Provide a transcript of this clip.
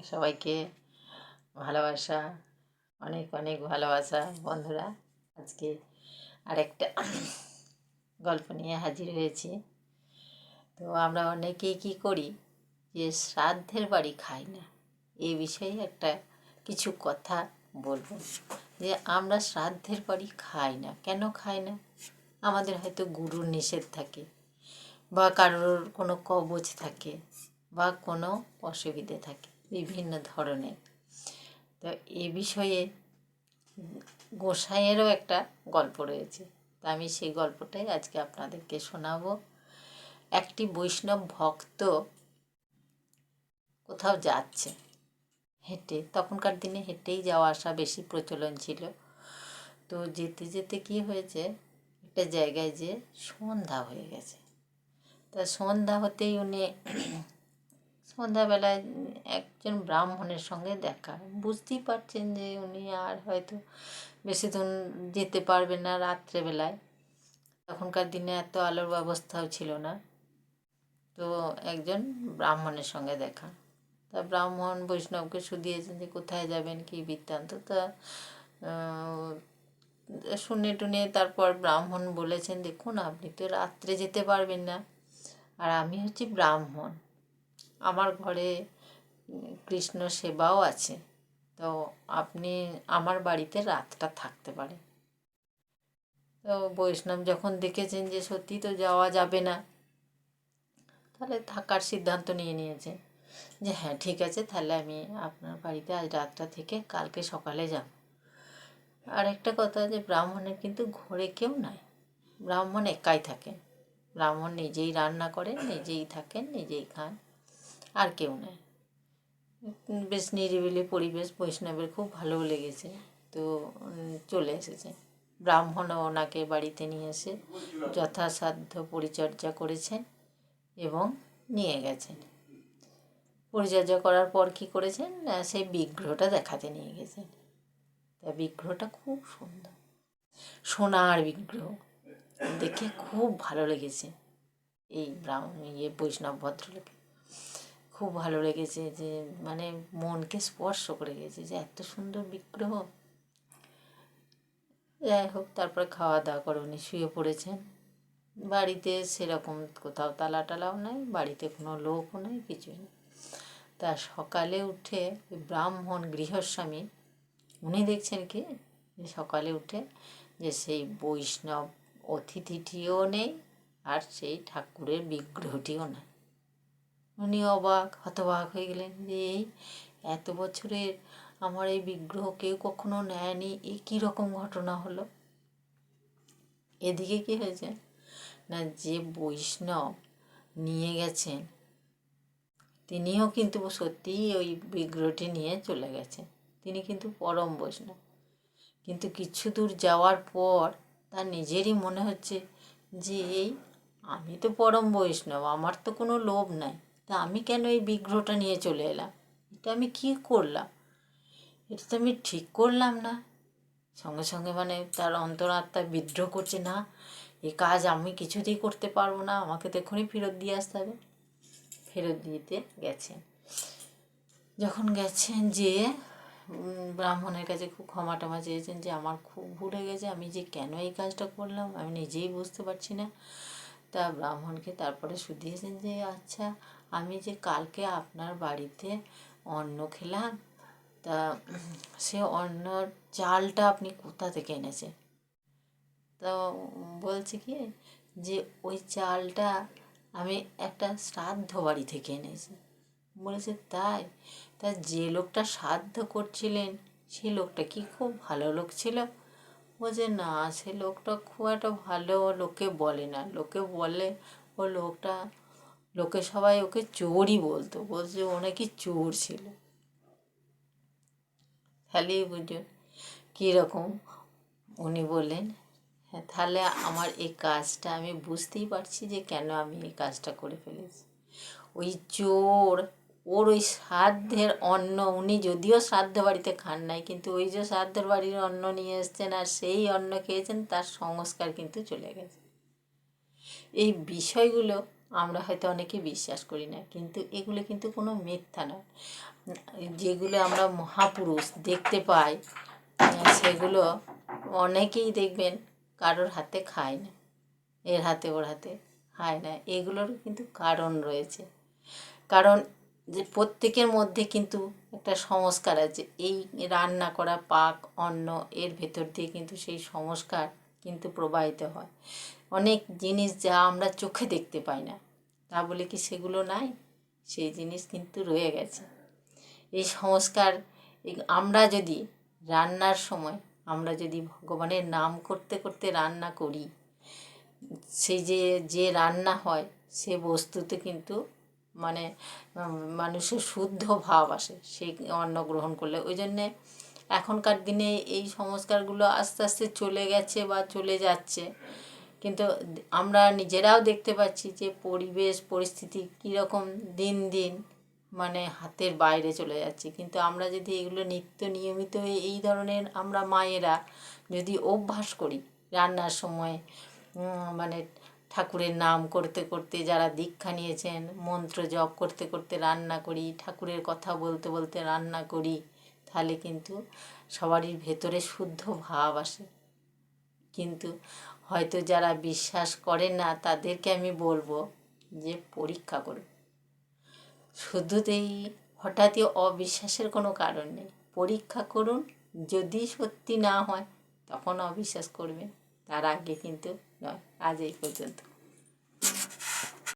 সবাইকে ভালোবাসা, অনেক অনেক ভালোবাসা বন্ধুরা। আজকে আরেকটা গল্প নিয়ে হাজির হয়েছি। তো আমরা অনেকেই কী করি, যে শ্রাদ্ধের বাড়ি খাই না। এই বিষয়ে একটা কিছু কথা বলবো, যে আমরা শ্রাদ্ধের বাড়ি খাই না। কেন খাই না? আমাদের হয়তো গুরুর নিষেধ থাকে, বা কারোর কোনো কবচ থাকে, বা কোনো অসুবিধে থাকে বিভিন্ন ধরনের। তো এ বিষয়ে গোসাইয়েরও একটা গল্প রয়েছে। তা আমি সেই গল্পটাই আজকে আপনাদেরকে শোনাবো। একটি বৈষ্ণব ভক্ত কোথাও যাচ্ছে হেঁটে, তখনকার দিনে হেঁটেই যাওয়া আসা বেশি প্রচলন ছিল। তো যেতে যেতে কী হয়েছে, একটা জায়গায় যে সন্ধ্যা হয়ে গেছে। তা সন্ধ্যা হতেই উনি সন্ধ্যাবেলায় একজন ব্রাহ্মণের সঙ্গে দেখা। বুঝতেই পারছেন যে উনি আর হয়তো বেশি দিন যেতে পারবেন না রাত্রেবেলায়। তখনকার দিনে এত আলোর ব্যবস্থাও ছিল না। তো একজন ব্রাহ্মণের সঙ্গে দেখা। তা ব্রাহ্মণ বৈষ্ণবকে শুধিয়েছেন যে কোথায় যাবেন, কী বৃত্তান্ত। তা শুনে টুনে তারপর ব্রাহ্মণ বলেছেন, দেখুন আপনি তো রাত্রে যেতে পারবেন না, আর আমি হচ্ছি ব্রাহ্মণ, আমার ঘরে কৃষ্ণ সেবাও আছে, তো আপনি আমার বাড়িতে রাতটা থাকতে পারেন। তো বৈষ্ণব যখন দেখেছেন যে সত্যি তো যাওয়া যাবে না, তাহলে থাকার সিদ্ধান্ত নিয়ে নিয়েছে যে হ্যাঁ ঠিক আছে, তাহলে আমি আপনার বাড়িতে আজ রাতটা থেকে কালকে সকালে যাব। আর একটা কথা, যে ব্রাহ্মণের কিন্তু ঘরে কেউ নাই, ব্রাহ্মণ একাই থাকেন। ব্রাহ্মণ নিজেই রান্না করেন, নিজেই থাকেন, নিজেই খান, আর কেউ নেই। বেশ নিরিবিলি পরিবেশ, বৈষ্ণবের খুব ভালোও লেগেছে। তো চলে এসেছে। ব্রাহ্মণও ওনাকে বাড়িতে নিয়ে এসে যথাসাধ্য পরিচর্যা করেছেন এবং নিয়ে গেছেন। পরিচর্যা করার পর কী করেছেন, সেই বিগ্রহটা দেখাতে নিয়ে গেছেন। তা বিগ্রহটা খুব সুন্দর, সোনার বিগ্রহ। দেখে খুব ভালো লেগেছে এই বৈষ্ণব ভদ্রলোকে। খুব ভালো লেগেছে, যে মানে মনকে স্পর্শ করে গেছে, যে এত সুন্দর বিগ্রহ। যাই হোক, তারপরে খাওয়া দাওয়া করে উনি শুয়ে পড়েছেন। বাড়িতে সেরকম কোথাও তালা টালাও নাই, বাড়িতে কোনো লোকও নেই, কিছুই নেই। তা সকালে উঠে ব্রাহ্মণ গৃহস্বামী উনি দেখছেন কি, যে সকালে উঠে যে সেই বৈষ্ণব অতিথিটিও নেই, আর সেই ঠাকুরের বিগ্রহটিও নেই। উনি হতবাক হয়ে গেলেন, যে এই এত বছরের আমার এই বিগ্রহ কেউ কখনো নেয়নি, এ কীরকম ঘটনা হলো। এদিকে কি হয়েছে না, যে বৈষ্ণব নিয়ে গেছেন তিনিও কিন্তু সত্যিই ওই বিগ্রহটি নিয়ে চলে গেছেন। তিনি কিন্তু পরম বৈষ্ণব, কিন্তু কিছু দূর যাওয়ার পর তার নিজেরই মনে হচ্ছে যে এই আমি তো পরম বৈষ্ণব, আমার তো কোনো লোভ নাই, তা আমি কেন এই বিগ্রহটা নিয়ে চলে এলাম? এটা আমি কী করলাম? এটা তো আমি ঠিক করলাম না। সঙ্গে সঙ্গে মানে তার অন্তরাত্মা বিদ্রোহ করছে, না এ কাজ আমি কিছুতেই করতে পারবো না, আমাকে তো এক্ষুনি ফেরত দিয়ে আসতে হবে। ফেরত দিতে গেছেন। যখন গেছেন, যে ব্রাহ্মণের কাছে খুব ক্ষমা টমা চেয়েছেন, যে আমার খুব ভুল হয়ে গেছে, আমি যে কেন এই কাজটা করলাম আমি নিজেই বুঝতে পারছি না। তা ব্রাহ্মণকে তারপরে শুধিয়েছেন, যে আচ্ছা আমি যে কালকে আপনার বাড়িতে অন্ন খেলাম, তা সে অন্নর চালটা আপনি কোথা থেকে এনেছেন? তো বলছে কি, যে ওই চালটা আমি একটা শ্রাদ্ধ বাড়ি থেকে এনেছি। বলেছে তাই? তা যে লোকটা শ্রাদ্ধ করছিলেন সে লোকটা কি খুব ভালো লোক ছিল? বলছে না, সে লোকটা খুব একটা ভালো লোকে বলে না, লোকে বলে ও লোকে সবাই ওকে চোরই বলতো, বলছে ও নাকি চোর ছিল। তাহলেই বুঝুন কীরকম। উনি বললেন, হ্যাঁ তাহলে আমার এই কাজটা আমি বুঝতেই পারছি যে কেন আমি এই কাজটা করে ফেলেছি। ওই চোর, ওর ওই শ্রাদ্ধের অন্ন, উনি যদিও শ্রাদ্ধ বাড়িতে খান নাই, কিন্তু ওই যে শ্রাদ্ধের বাড়ির অন্ন নিয়ে এসছেন আর সেই অন্ন খেয়েছেন, তার সংস্কার কিন্তু চলে গেছে। এই বিষয়গুলো আমরা হয়তো অনেকে বিশ্বাস করি না, কিন্তু এগুলো কিন্তু কোনো মিথ্যা নয়। যেগুলো আমরা মহাপুরুষ দেখতে পাই সেগুলো অনেকেই দেখবেন কারোর হাতে খায় না, এর হাতে ওর হাতে খায় না। এগুলোর কিন্তু কারণ রয়েছে। কারণ যে প্রত্যেকের মধ্যে কিন্তু একটা সংস্কার আছে। এই রান্না করা পাক অন্ন এর ভেতর দিয়ে কিন্তু সেই সংস্কার কিন্তু প্রবাহিত হয়। অনেক জিনিস যা আমরা চোখে দেখতে পাই না, তা বলে কি সেগুলো নাই? সেই জিনিস কিন্তু রয়ে গেছে। এই সংস্কার আমরা যদি রান্নার সময় আমরা যদি ভগবানের নাম করতে করতে রান্না করি, সেই যে রান্না হয় সে বস্তুতে কিন্তু মানে মানুষের শুদ্ধ ভাব আসে সেই অন্ন গ্রহণ করলে। ওই জন্যে এখনকার দিনে এই সংস্কারগুলো আস্তে আস্তে চলে গেছে বা চলে যাচ্ছে, কিন্তু আমরা নিজেরাও দেখতে পাচ্ছি যে পরিবেশ পরিস্থিতি কীরকম দিন দিন মানে হাতের বাইরে চলে যাচ্ছে। কিন্তু আমরা যদি এগুলো নিত্য নিয়মিত এই ধরনের আমরা মায়েরা যদি অভ্যাস করি রান্নার সময় মানে ঠাকুরের নাম করতে করতে, যারা দীক্ষা নিয়েছেন মন্ত্র জপ করতে করতে রান্না করি, ঠাকুরের কথা বলতে বলতে রান্না করি, তাহলে কিন্তু সবারই ভেতরে শুদ্ধ ভাব আসে। কিন্তু হয়তো যারা বিশ্বাস করেন না তাদেরকে আমি বলবো যে পরীক্ষা করুন। শুধুতেই হঠাৎই অবিশ্বাসের কোনো কারণ নেই, পরীক্ষা করুন। যদি সত্যি না হয় তখন অবিশ্বাস করবেন, তার আগে কিন্তু নয়। আজ এই পর্যন্ত।